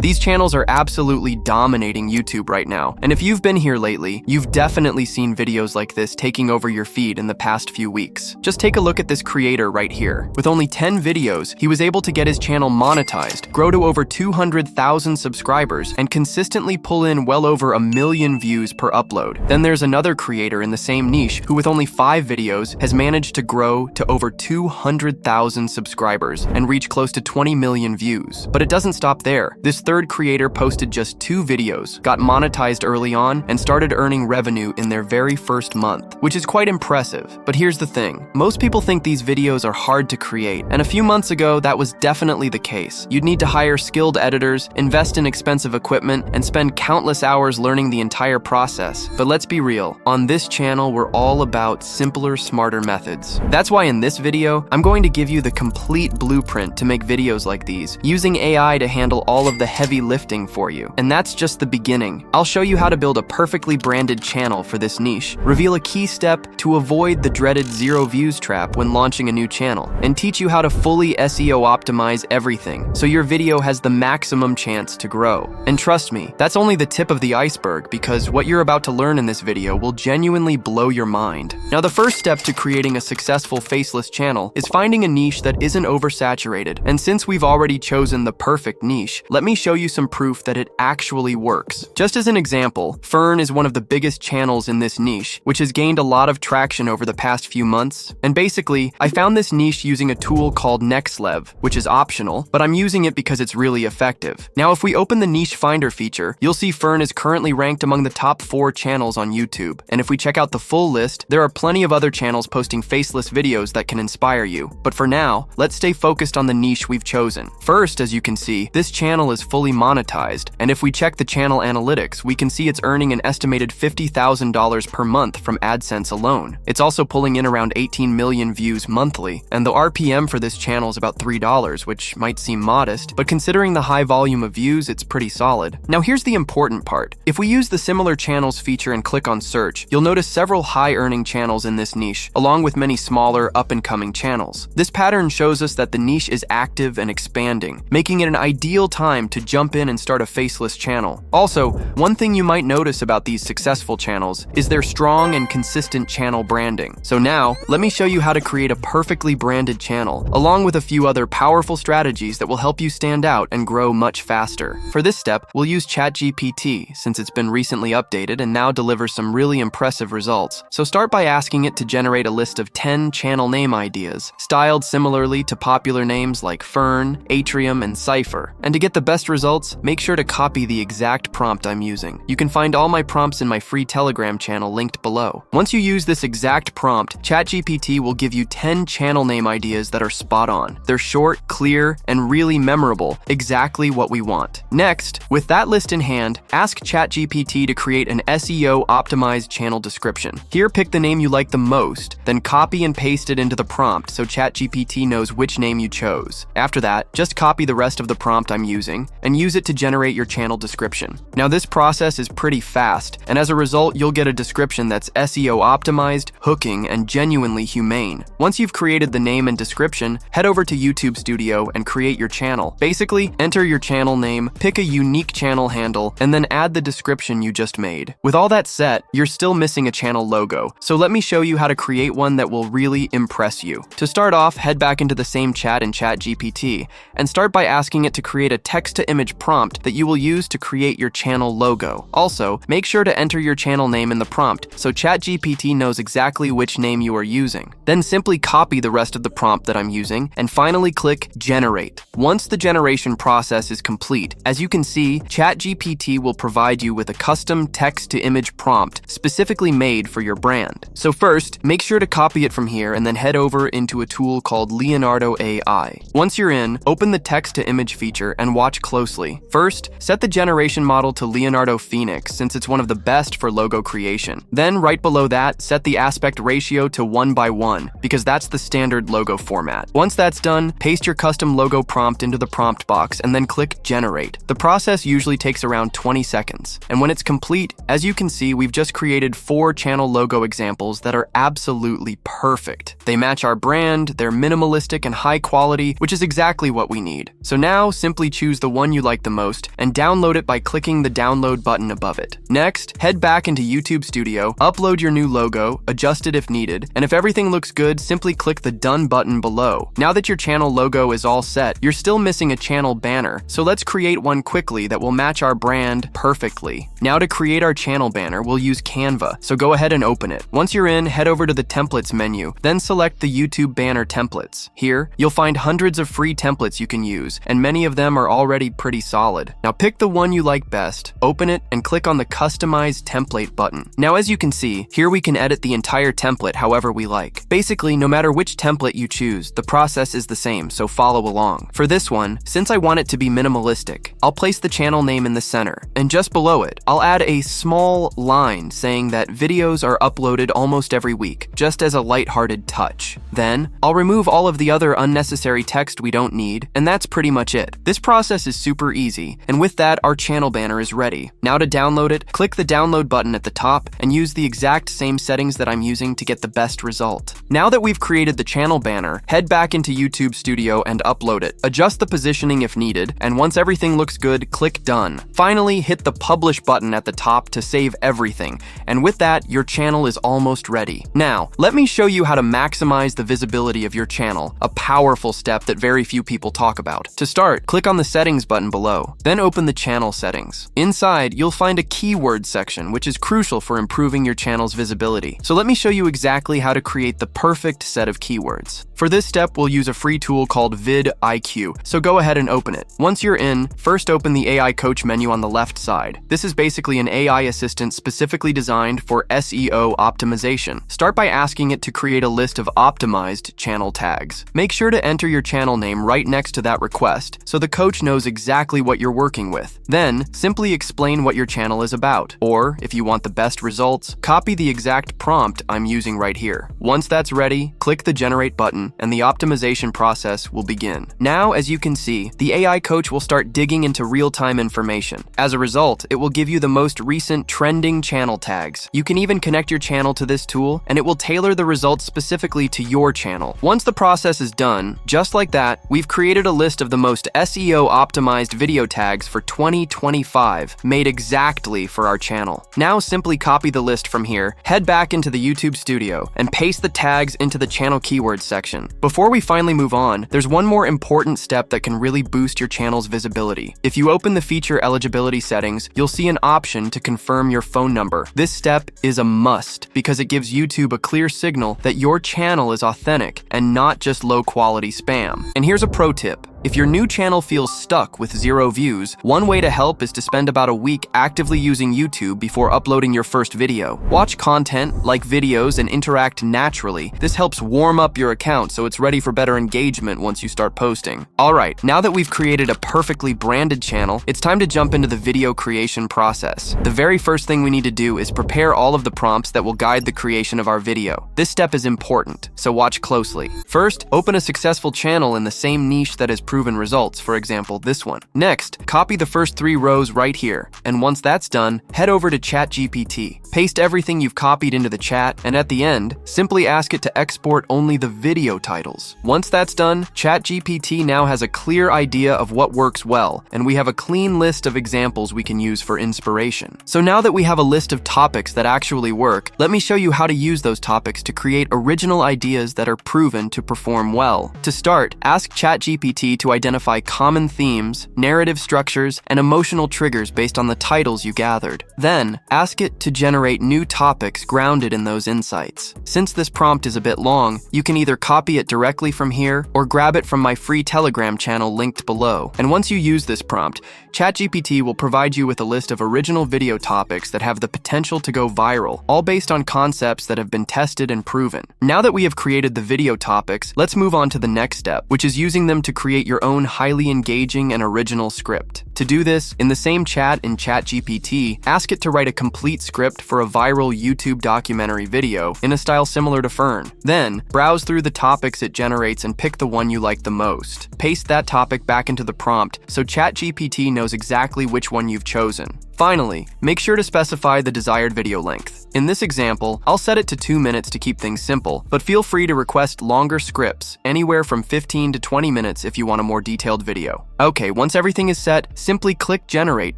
These channels are absolutely dominating YouTube right now, and if you've been here lately, you've definitely seen videos like this taking over your feed in the past few weeks. Just take a look at this creator right here. With only 10 videos, he was able to get his channel monetized, grow to over 200,000 subscribers, and consistently pull in well over 1 million views per upload. Then there's another creator in the same niche who with only 5 videos has managed to grow to over 200,000 subscribers and reach close to 20 million views. But it doesn't stop there. This third creator posted just 2 videos, got monetized early on, and started earning revenue in their very first month, which is quite impressive. But here's the thing. Most people think these videos are hard to create, and a few months ago, that was definitely the case. You'd need to hire skilled editors, invest in expensive equipment, and spend countless hours learning the entire process. But let's be real, on this channel, we're all about simpler, smarter methods. That's why in this video, I'm going to give you the complete blueprint to make videos like these, using AI to handle all of the heavy lifting for you. And that's just the beginning. I'll show you how to build a perfectly branded channel for this niche, reveal a key step to avoid the dreaded 0 views trap when launching a new channel, and teach you how to fully SEO optimize everything so your video has the maximum chance to grow. And trust me, that's only the tip of the iceberg, because what you're about to learn in this video will genuinely blow your mind. Now, the first step to creating a successful faceless channel is finding a niche that isn't oversaturated. And since we've already chosen the perfect niche, let me show you some proof that it actually works. Just as an example, Fern is one of the biggest channels in this niche, which has gained a lot of traction over the past few months. And basically, I found this niche using a tool called NextLev, which is optional, but I'm using it because it's really effective. Now, if we open the niche finder feature, you'll see Fern is currently ranked among the top 4 channels on YouTube. And if we check out the full list, there are plenty of other channels posting faceless videos that can inspire you. But for now, let's stay focused on the niche we've chosen. First, as you can see, this channel is fully monetized, and if we check the channel analytics, we can see it's earning an estimated $50,000 per month from AdSense alone. It's also pulling in around 18 million views monthly, and the RPM for this channel is about $3, which might seem modest, but considering the high volume of views, it's pretty solid. Now here's the important part. If we use the similar channels feature and click on search, you'll notice several high-earning channels in this niche, along with many smaller, up-and-coming channels. This pattern shows us that the niche is active and expanding, making it an ideal time to jump in and start a faceless channel. Also, one thing you might notice about these successful channels is their strong and consistent channel branding. So now, let me show you how to create a perfectly branded channel, along with a few other powerful strategies that will help you stand out and grow much faster. For this step, we'll use ChatGPT, since it's been recently updated and now delivers some really impressive results. So start by asking it to generate a list of 10 channel name ideas, styled similarly to popular names like Fern, Atrium, and Cypher. And to get the best results, make sure to copy the exact prompt I'm using. You can find all my prompts in my free Telegram channel linked below. Once you use this exact prompt, ChatGPT will give you 10 channel name ideas that are spot on. They're short, clear, and really memorable, exactly what we want. Next, with that list in hand, ask ChatGPT to create an SEO optimized channel description. Here, pick the name you like the most, then copy and paste it into the prompt so ChatGPT knows which name you chose. After that, just copy the rest of the prompt I'm using and use it to generate your channel description. Now, this process is pretty fast, and as a result, you'll get a description that's SEO optimized, hooking, and genuinely humane. Once you've created the name and description, head over to YouTube Studio and create your channel. Basically, enter your channel name, pick a unique channel handle, and then add the description you just made. With all that set, you're still missing a channel logo, so let me show you how to create one that will really impress you. To start off, head back into the same chat in ChatGPT, and start by asking it to create a text-to-image prompt that you will use to create your channel logo. Also, make sure to enter your channel name in the prompt so ChatGPT knows exactly which name you are using. Then simply copy the rest of the prompt that I'm using, and finally click Generate. Once the generation process is complete, as you can see, ChatGPT will provide you with a custom text-to-image prompt specifically made for your brand. So first, make sure to copy it from here and then head over into a tool called Leonardo AI. Once you're in, open the text-to-image feature and watch closely. First, set the generation model to Leonardo Phoenix since it's one of the best for logo creation. Then, right below that, set the aspect ratio to 1:1 because that's the standard logo format. Once that's done, paste your custom logo prompt into the prompt box and then click Generate. The process usually takes around 20 seconds. And when it's complete, as you can see, we've just created 4 channel logo examples that are absolutely perfect. They match our brand, they're minimalistic and high quality, which is exactly what we need. So now, simply choose the one one you like the most and download it by clicking the download button above it. Next, head back into YouTube Studio, upload your new logo, adjust it if needed, and if everything looks good, simply click the Done button below. Now that your channel logo is all set, you're still missing a channel banner, so let's create one quickly that will match our brand perfectly. Now to create our channel banner, we'll use Canva, so go ahead and open it. Once you're in, head over to the Templates menu, then select the YouTube banner templates. Here, you'll find hundreds of free templates you can use, and many of them are already pretty solid. Now pick the one you like best, open it, and click on the Customize Template button. Now as you can see, here we can edit the entire template however we like. Basically, no matter which template you choose, the process is the same, so follow along. For this one, since I want it to be minimalistic, I'll place the channel name in the center, and just below it, I'll add a small line saying that videos are uploaded almost every week, just as a lighthearted touch. Then, I'll remove all of the other unnecessary text we don't need, and that's pretty much it. This process is super easy, and with that, our channel banner is ready. Now to download it, click the download button at the top and use the exact same settings that I'm using to get the best result. Now that we've created the channel banner, head back into YouTube Studio and upload it. Adjust the positioning if needed, and once everything looks good, click Done. Finally, hit the Publish button at the top to save everything, and with that, your channel is almost ready. Now, let me show you how to maximize the visibility of your channel, a powerful step that very few people talk about. To start, click on the Settings button below, then open the Channel Settings. Inside, you'll find a keyword section, which is crucial for improving your channel's visibility. So let me show you exactly how to create the perfect set of keywords. For this step, we'll use a free tool called vidIQ, so go ahead and open it. Once you're in, first open the AI Coach menu on the left side. This is basically an AI assistant specifically designed for SEO optimization. Start by asking it to create a list of optimized channel tags. Make sure to enter your channel name right next to that request, so the coach knows exactly what you're working with. Then, simply explain what your channel is about. Or, if you want the best results, copy the exact prompt I'm using right here. Once that's ready, click the Generate button, and the optimization process will begin. Now, as you can see, the AI coach will start digging into real-time information. As a result, it will give you the most recent trending channel tags. You can even connect your channel to this tool, and it will tailor the results specifically to your channel. Once the process is done, just like that, we've created a list of the most SEO-optimized video tags for 2025, made exactly for our channel. Now simply copy the list from here, head back into the YouTube Studio, and paste the tags into the channel keywords section. Before we finally move on, there's one more important step that can really boost your channel's visibility. If you open the feature eligibility settings, you'll see an option to confirm your phone number. This step is a must because it gives YouTube a clear signal that your channel is authentic and not just low-quality spam. And here's a pro tip. If your new channel feels stuck with 0 views, one way to help is to spend about a week actively using YouTube before uploading your first video. Watch content, like videos, and interact naturally. This helps warm up your account so it's ready for better engagement once you start posting. Alright, now that we've created a perfectly branded channel, it's time to jump into the video creation process. The very first thing we need to do is prepare all of the prompts that will guide the creation of our video. This step is important, so watch closely. First, open a successful channel in the same niche that has proven results, for example, this one. Next, copy the first 3 rows right here, and once that's done, head over to ChatGPT. Paste everything you've copied into the chat, and at the end, simply ask it to export only the video titles. Once that's done, ChatGPT now has a clear idea of what works well, and we have a clean list of examples we can use for inspiration. So now that we have a list of topics that actually work, let me show you how to use those topics to create original ideas that are proven to perform well. To start, ask ChatGPT to identify common themes, narrative structures, and emotional triggers based on the titles you gathered. Then, ask it to generate new topics grounded in those insights. Since this prompt is a bit long, you can either copy it directly from here or grab it from my free Telegram channel linked below. And once you use this prompt, ChatGPT will provide you with a list of original video topics that have the potential to go viral, all based on concepts that have been tested and proven. Now that we have created the video topics, let's move on to the next step, which is using them to create your own highly engaging and original script. To do this, in the same chat in ChatGPT, ask it to write a complete script for a viral YouTube documentary video in a style similar to Fern. Then, browse through the topics it generates and pick the one you like the most. Paste that topic back into the prompt so ChatGPT knows exactly which one you've chosen. Finally, make sure to specify the desired video length. In this example, I'll set it to 2 minutes to keep things simple, but feel free to request longer scripts, anywhere from 15 to 20 minutes if you want a more detailed video. Okay, once everything is set, simply click Generate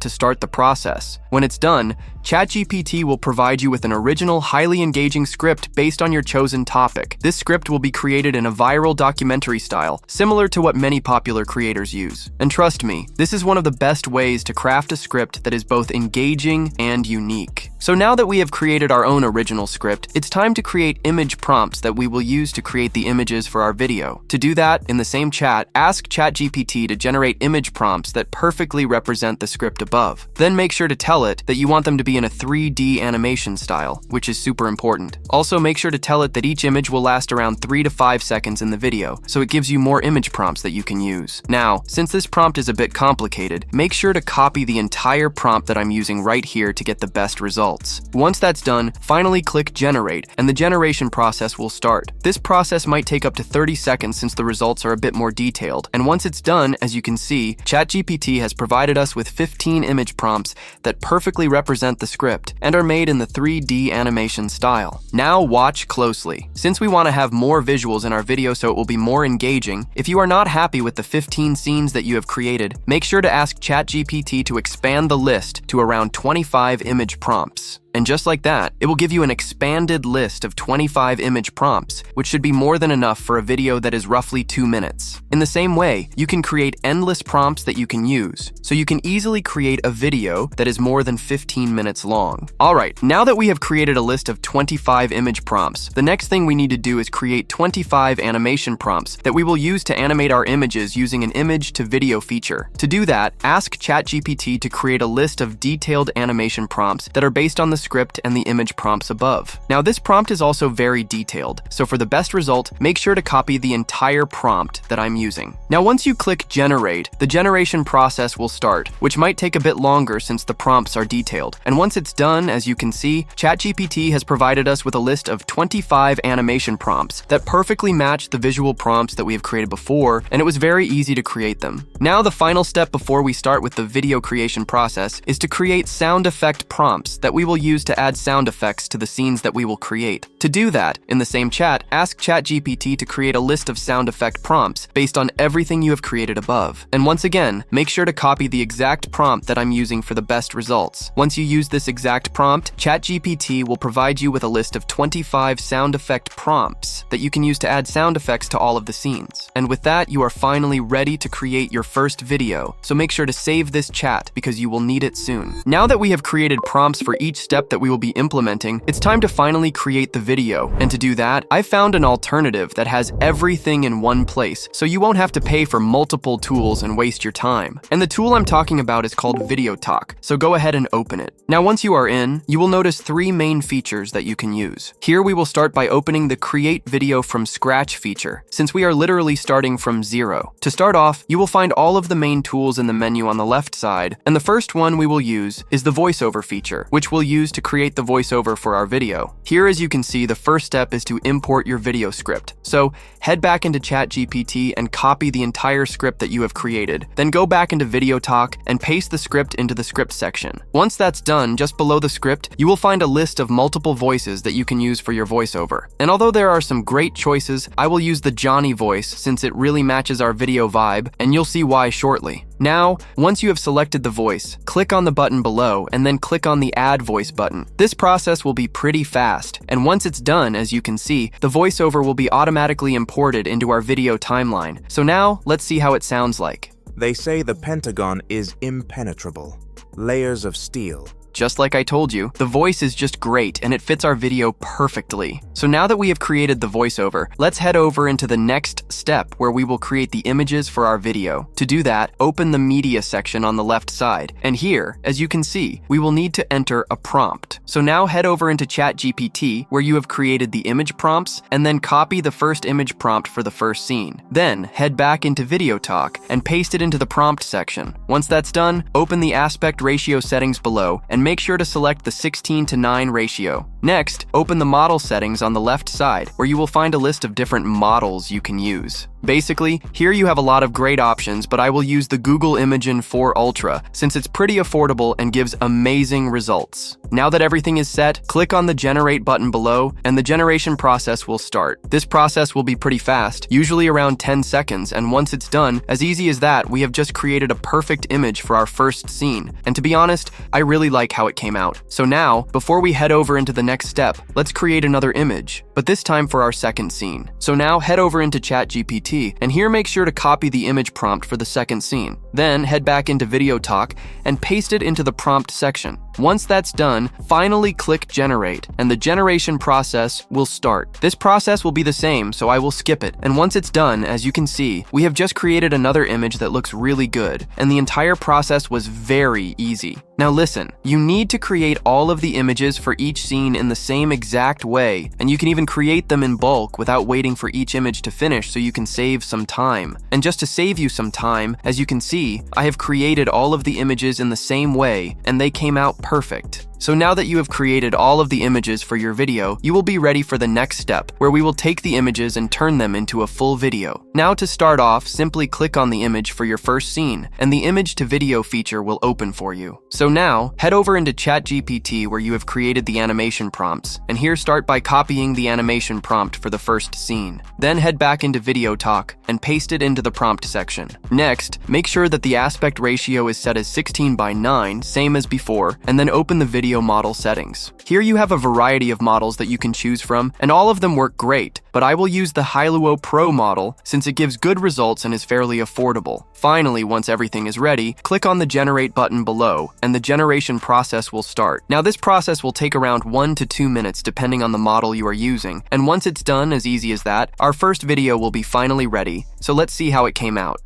to start the process. When it's done, ChatGPT will provide you with an original, highly engaging script based on your chosen topic. This script will be created in a viral documentary style, similar to what many popular creators use. And trust me, this is one of the best ways to craft a script that is both engaging and unique. So now that we have created our own original script, it's time to create image prompts that we will use to create the images for our video. To do that, in the same chat, ask ChatGPT to generate image prompts that perfectly represent the script above. Then make sure to tell it that you want them to be in a 3D animation style, which is super important. Also, make sure to tell it that each image will last around 3 to 5 seconds in the video, so it gives you more image prompts that you can use. Now, since this prompt is a bit complicated, make sure to copy the entire prompt that I'm using right here to get the best results. Once that's done, finally click Generate, and the generation process will start. This process might take up to 30 seconds since the results are a bit more detailed, and once it's done, as you can see, ChatGPT has provided us with 15 image prompts that perfectly represent the script and are made in the 3D animation style. Now watch closely. Since we want to have more visuals in our video so it will be more engaging, if you are not happy with the 15 scenes that you have created, make sure to ask ChatGPT to expand the list to around 25 image prompts. And just like that, it will give you an expanded list of 25 image prompts, which should be more than enough for a video that is roughly 2 minutes. In the same way, you can create endless prompts that you can use, so you can easily create a video that is more than 15 minutes long. Alright, now that we have created a list of 25 image prompts, the next thing we need to do is create 25 animation prompts that we will use to animate our images using an image to video feature. To do that, ask ChatGPT to create a list of detailed animation prompts that are based on the script and the image prompts above. Now this prompt is also very detailed, so for the best result, make sure to copy the entire prompt that I'm using. Now once you click Generate, the generation process will start, which might take a bit longer since the prompts are detailed. And once it's done, as you can see, ChatGPT has provided us with a list of 25 animation prompts that perfectly match the visual prompts that we have created before, and it was very easy to create them. Now the final step before we start with the video creation process is to create sound effect prompts that we will use to add sound effects to the scenes that we will create. To do that, in the same chat, ask ChatGPT to create a list of sound effect prompts based on everything you have created above. And once again, make sure to copy the exact prompt that I'm using for the best results. Once you use this exact prompt, ChatGPT will provide you with a list of 25 sound effect prompts that you can use to add sound effects to all of the scenes. And with that, you are finally ready to create your first video. So make sure to save this chat because you will need it soon. Now that we have created prompts for each step that we will be implementing, it's time to finally create the video. And to do that, I found an alternative that has everything in one place, so you won't have to pay for multiple tools and waste your time. And the tool I'm talking about is called Video Talk, so go ahead and open it. Now once you are in, you will notice 3 main features that you can use. Here we will start by opening the Create Video from Scratch feature, since we are literally starting from zero. To start off, you will find all of the main tools in the menu on the left side, and the first one we will use is the Voiceover feature, which we'll use to create the voiceover for our video. Here, as you can see, the first step is to import your video script. So head back into ChatGPT and copy the entire script that you have created. Then go back into Video Talk and paste the script into the script section. Once that's done, just below the script, you will find a list of multiple voices that you can use for your voiceover. And although there are some great choices, I will use the Johnny voice since it really matches our video vibe, and you'll see why shortly. Now, once you have selected the voice, click on the button below and then click on the Add Voice button. This process will be pretty fast, and once it's done, as you can see, the voiceover will be automatically imported into our video timeline. So now, let's see how it sounds like. They say the Pentagon is impenetrable. Layers of steel. Just like I told you, the voice is just great and it fits our video perfectly. So now that we have created the voiceover, let's head over into the next step where we will create the images for our video. To do that, open the media section on the left side. And here, as you can see, we will need to enter a prompt. So now head over into ChatGPT where you have created the image prompts and then copy the first image prompt for the first scene. Then head back into Video Talk and paste it into the prompt section. Once that's done, open the aspect ratio settings below and make sure to select the 16:9 ratio. Next, open the model settings on the left side, where you will find a list of different models you can use. Basically, here you have a lot of great options, but I will use the Google Imagen 4 Ultra since it's pretty affordable and gives amazing results. Now that everything is set, click on the Generate button below and the generation process will start. This process will be pretty fast, usually around 10 seconds, and once it's done, as easy as that, we have just created a perfect image for our first scene. And to be honest, I really like how it came out. So now, before we head over into the next step, let's create another image, but this time for our second scene. So now head over into ChatGPT, and here make sure to copy the image prompt for the second scene. Then head back into Video Talk and paste it into the prompt section. Once that's done, finally click Generate, and the generation process will start. This process will be the same, so I will skip it. And once it's done, as you can see, we have just created another image that looks really good, and the entire process was very easy. Now listen, you need to create all of the images for each scene in the same exact way, and you can even create them in bulk without waiting for each image to finish so you can save some time. And just to save you some time, as you can see, I have created all of the images in the same way, and they came out perfect. So now that you have created all of the images for your video, you will be ready for the next step, where we will take the images and turn them into a full video. Now to start off, simply click on the image for your first scene, and the image to video feature will open for you. So now, head over into ChatGPT where you have created the animation prompts, and here start by copying the animation prompt for the first scene. Then head back into Video Talk and paste it into the prompt section. Next, make sure that the aspect ratio is set as 16:9, same as before, and then open the video model settings. Here you have a variety of models that you can choose from, and all of them work great, but I will use the Hailuo Pro model since it gives good results and is fairly affordable. Finally, once everything is ready, click on the Generate button below, and the generation process will start. Now this process will take around 1 to 2 minutes depending on the model you are using, and once it's done, as easy as that, our first video will be finally ready. So let's see how it came out.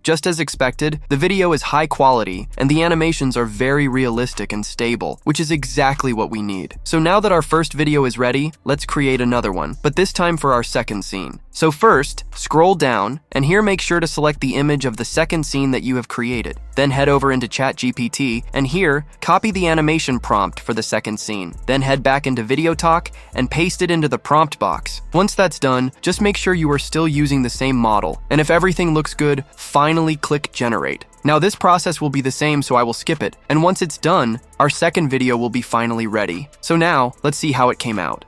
Just as expected, the video is high quality, and the animations are very realistic and stable, which is exactly what we need. So now that our first video is ready, let's create another one, but this time for our second scene. So first, scroll down, and here make sure to select the image of the second scene that you have created. Then head over into ChatGPT, and here, copy the animation prompt for the second scene. Then head back into Video Talk and paste it into the prompt box. Once that's done, just make sure you are still using the same model, and if everything looks good, finally click Generate. Now this process will be the same, so I will skip it, and once it's done, our second video will be finally ready. So now, let's see how it came out.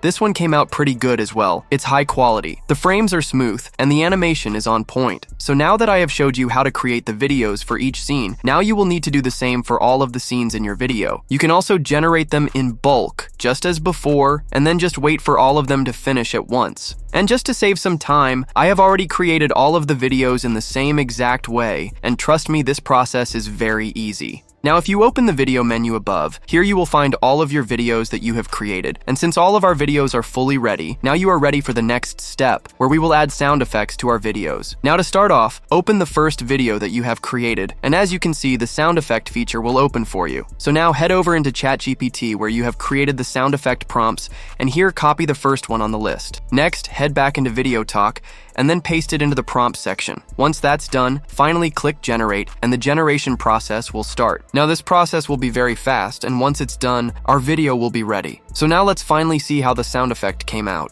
This one came out pretty good as well. It's high quality, the frames are smooth, and the animation is on point. So now that I have showed you how to create the videos for each scene, now you will need to do the same for all of the scenes in your video. You can also generate them in bulk, just as before, and then just wait for all of them to finish at once. And just to save some time, I have already created all of the videos in the same exact way, and trust me, this process is very easy. Now, if you open the video menu above, here you will find all of your videos that you have created. And since all of our videos are fully ready, now you are ready for the next step, where we will add sound effects to our videos. Now to start off, open the first video that you have created, and as you can see, the sound effect feature will open for you. So now head over into ChatGPT where you have created the sound effect prompts, and here copy the first one on the list. Next, head back into Video Talk, and then paste it into the prompt section. Once that's done, finally click Generate, and the generation process will start. Now this process will be very fast, and once it's done, our video will be ready. So now let's finally see how the sound effect came out.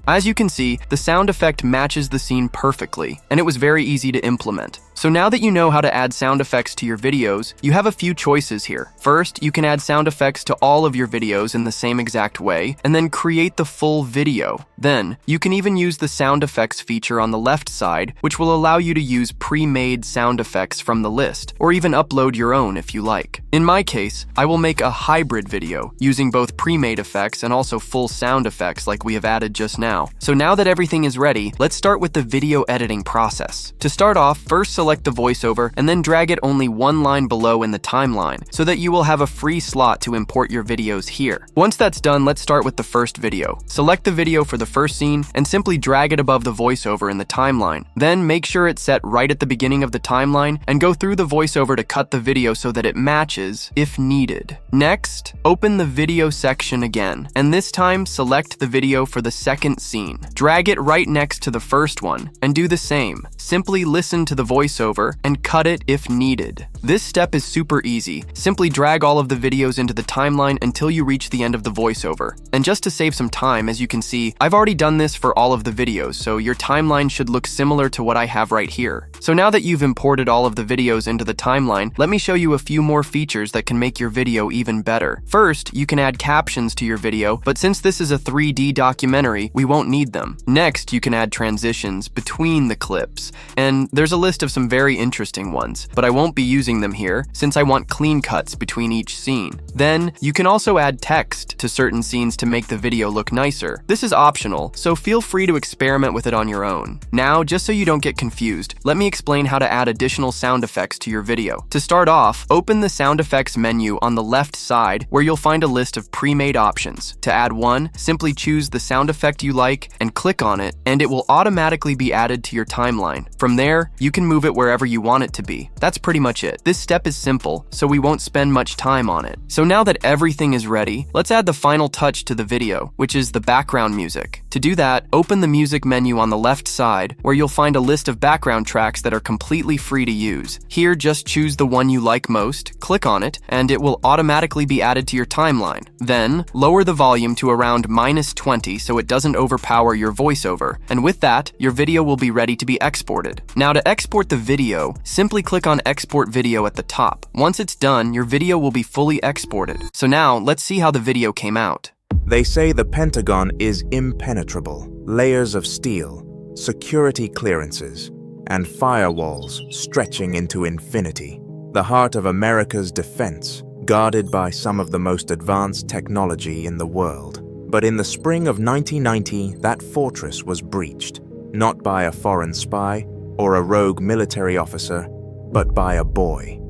As you can see, the sound effect matches the scene perfectly, and it was very easy to implement. So now that you know how to add sound effects to your videos, you have a few choices here. First, you can add sound effects to all of your videos in the same exact way, and then create the full video. Then, you can even use the sound effects feature on the left side, which will allow you to use pre-made sound effects from the list, or even upload your own if you like. In my case, I will make a hybrid video, using both pre-made effects and also full sound effects like we have added just now. So now that everything is ready, let's start with the video editing process. To start off, first select the voiceover and then drag it only one line below in the timeline so that you will have a free slot to import your videos here. Once that's done, let's start with the first video. Select the video for the first scene and simply drag it above the voiceover in the timeline. Then make sure it's set right at the beginning of the timeline and go through the voiceover to cut the video so that it matches if needed. Next, open the video section again, and this time select the video for the second scene. Drag it right next to the first one and do the same. Simply listen to the voiceover Voiceover and cut it if needed. This step is super easy. Simply drag all of the videos into the timeline until you reach the end of the voiceover. And just to save some time, as you can see, I've already done this for all of the videos, so your timeline should look similar to what I have right here. So now that you've imported all of the videos into the timeline, let me show you a few more features that can make your video even better. First, you can add captions to your video, but since this is a 3D documentary, we won't need them. Next, you can add transitions between the clips, and there's a list of some very interesting ones, but I won't be using them here since I want clean cuts between each scene. Then, you can also add text to certain scenes to make the video look nicer. This is optional, so feel free to experiment with it on your own. Now, just so you don't get confused, let me explain how to add additional sound effects to your video. To start off, open the sound effects menu on the left side where you'll find a list of pre-made options. To add one, simply choose the sound effect you like and click on it, and it will automatically be added to your timeline. From there, you can move it wherever you want it to be. That's pretty much it. This step is simple, so we won't spend much time on it. So now that everything is ready, let's add the final touch to the video, which is the background music. To do that, open the music menu on the left side, where you'll find a list of background tracks that are completely free to use. Here, just choose the one you like most, click on it, and it will automatically be added to your timeline. Then, lower the volume to around -20 so it doesn't overpower your voiceover, and with that, your video will be ready to be exported. Now to export the video, simply click on Export Video at the top. Once it's done, your video will be fully exported. So now, let's see how the video came out. They say the Pentagon is impenetrable. Layers of steel, security clearances, and firewalls stretching into infinity. The heart of America's defense, guarded by some of the most advanced technology in the world. But in the spring of 1990, that fortress was breached, not by a foreign spy or a rogue military officer, but by a boy.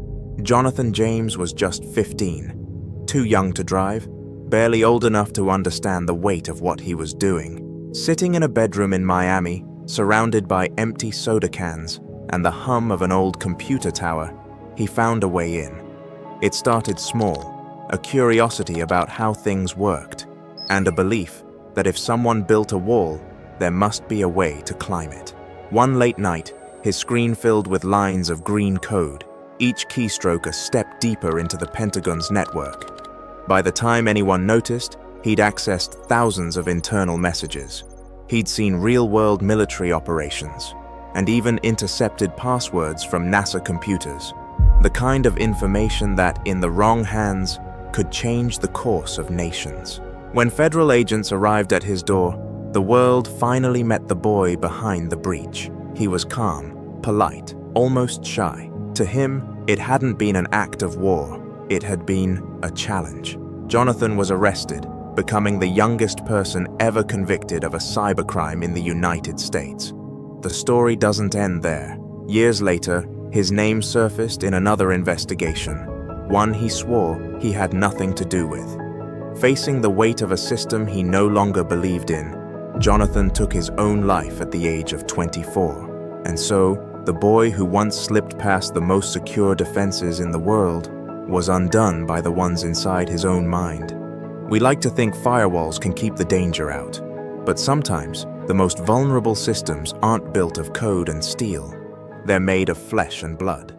Jonathan James was just 15, too young to drive, barely old enough to understand the weight of what he was doing. Sitting in a bedroom in Miami, surrounded by empty soda cans and the hum of an old computer tower, he found a way in. It started small, a curiosity about how things worked, and a belief that if someone built a wall, there must be a way to climb it. One late night, his screen filled with lines of green code, each keystroke a step deeper into the Pentagon's network. By the time anyone noticed, he'd accessed thousands of internal messages. He'd seen real-world military operations, and even intercepted passwords from NASA computers. The kind of information that, in the wrong hands, could change the course of nations. When federal agents arrived at his door, the world finally met the boy behind the breach. He was calm, polite, almost shy. To him, it hadn't been an act of war. It had been a challenge. Jonathan was arrested, becoming the youngest person ever convicted of a cybercrime in the United States. The story doesn't end there. Years later, his name surfaced in another investigation, one he swore he had nothing to do with. Facing the weight of a system he no longer believed in, Jonathan took his own life at the age of 24. And so, the boy who once slipped past the most secure defenses in the world was undone by the ones inside his own mind. We like to think firewalls can keep the danger out, but sometimes the most vulnerable systems aren't built of code and steel. They're made of flesh and blood.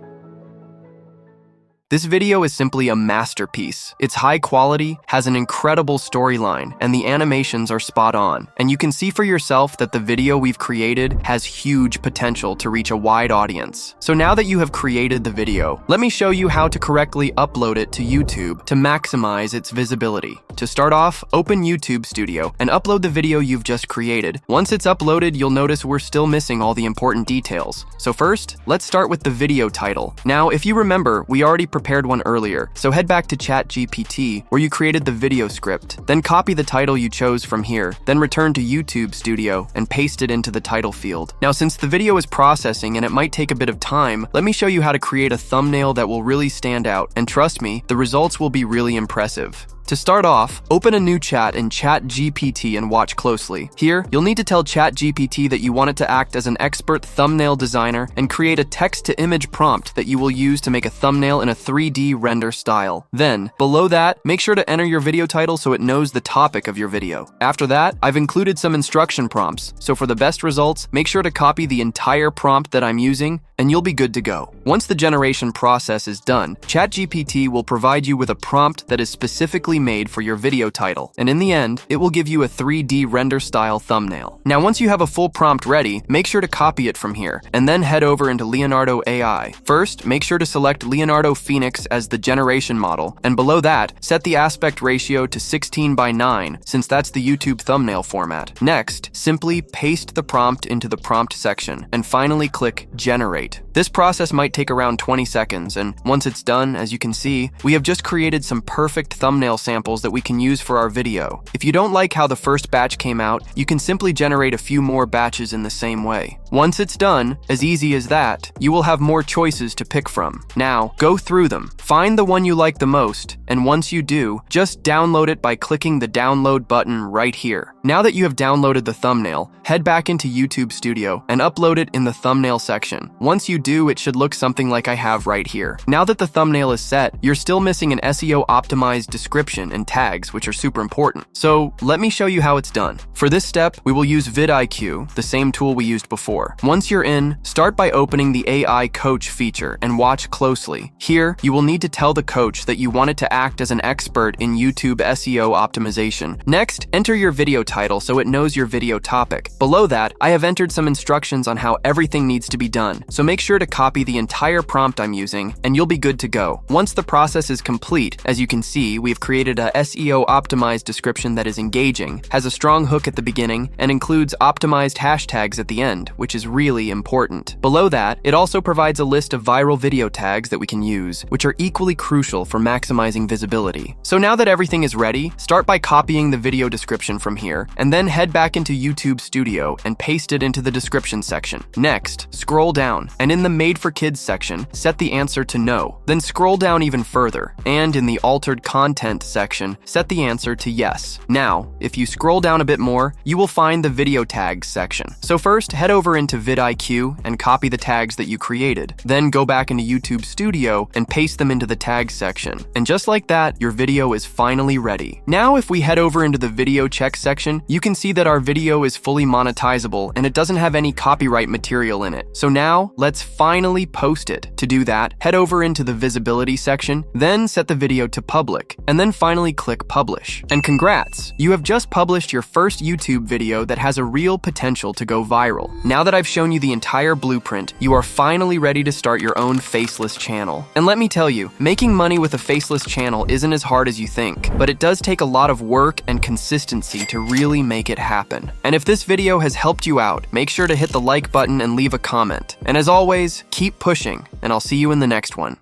This video is simply a masterpiece. It's high quality, has an incredible storyline, and the animations are spot on. And you can see for yourself that the video we've created has huge potential to reach a wide audience. So now that you have created the video, let me show you how to correctly upload it to YouTube to maximize its visibility. To start off, open YouTube Studio and upload the video you've just created. Once it's uploaded, you'll notice we're still missing all the important details. So first, let's start with the video title. Now, if you remember, we already prepared one earlier, so head back to ChatGPT where you created the video script. Then copy the title you chose from here, then return to YouTube Studio and paste it into the title field. Now, since the video is processing and it might take a bit of time, let me show you how to create a thumbnail that will really stand out, and trust me, the results will be really impressive. To start off, open a new chat in ChatGPT and watch closely. Here, you'll need to tell ChatGPT that you want it to act as an expert thumbnail designer and create a text-to-image prompt that you will use to make a thumbnail in a 3D render style. Then, below that, make sure to enter your video title so it knows the topic of your video. After that, I've included some instruction prompts, so for the best results, make sure to copy the entire prompt that I'm using, and you'll be good to go. Once the generation process is done, ChatGPT will provide you with a prompt that is specifically made for your video title, and in the end, it will give you a 3D render style thumbnail. Now, once you have a full prompt ready, make sure to copy it from here, and then head over into Leonardo AI. First, make sure to select Leonardo Phoenix as the generation model, and below that, set the aspect ratio to 16:9, since that's the YouTube thumbnail format. Next, simply paste the prompt into the prompt section, and finally click Generate. This process might take around 20 seconds, and once it's done, as you can see, we have just created some perfect thumbnail samples that we can use for our video. If you don't like how the first batch came out, you can simply generate a few more batches in the same way. Once it's done, as easy as that, you will have more choices to pick from. Now, go through them, find the one you like the most, and once you do, just download it by clicking the download button right here. Now that you have downloaded the thumbnail, head back into YouTube Studio and upload it in the thumbnail section. Once you do, it should look something like I have right here. Now that the thumbnail is set, you're still missing an SEO optimized description and tags, which are super important. So let me show you how it's done. For this step, we will use vidIQ, the same tool we used before. Once you're in, start by opening the AI Coach feature and watch closely. Here, you will need to tell the coach that you want it to act as an expert in YouTube SEO optimization. Next, enter your video title so it knows your video topic. Below that, I have entered some instructions on how everything needs to be done, so make sure to copy the entire prompt I'm using, and you'll be good to go. Once the process is complete, as you can see, we've created a SEO optimized description that is engaging, has a strong hook at the beginning, and includes optimized hashtags at the end, which is really important. Below that, it also provides a list of viral video tags that we can use, which are equally crucial for maximizing visibility. So now that everything is ready, start by copying the video description from here, and then head back into YouTube Studio and paste it into the description section. Next, scroll down, and in the Made for Kids section, set the answer to no. Then scroll down even further, and in the Altered Content section, set the answer to yes. Now, if you scroll down a bit more, you will find the Video Tags section. So first, head over into vidIQ and copy the tags that you created. Then go back into YouTube Studio and paste them into the Tags section. And just like that, your video is finally ready. Now, if we head over into the Video Check section, you can see that our video is fully monetizable and it doesn't have any copyright material in it. So now, let's finally post it. To do that, head over into the Visibility section, then set the video to public, and then finally click Publish. And congrats! You have just published your first YouTube video that has a real potential to go viral. Now that I've shown you the entire blueprint, you are finally ready to start your own faceless channel. And let me tell you, making money with a faceless channel isn't as hard as you think, but it does take a lot of work and consistency to really make it happen. And if this video has helped you out, make sure to hit the like button and leave a comment. And as always, keep pushing, and I'll see you in the next one.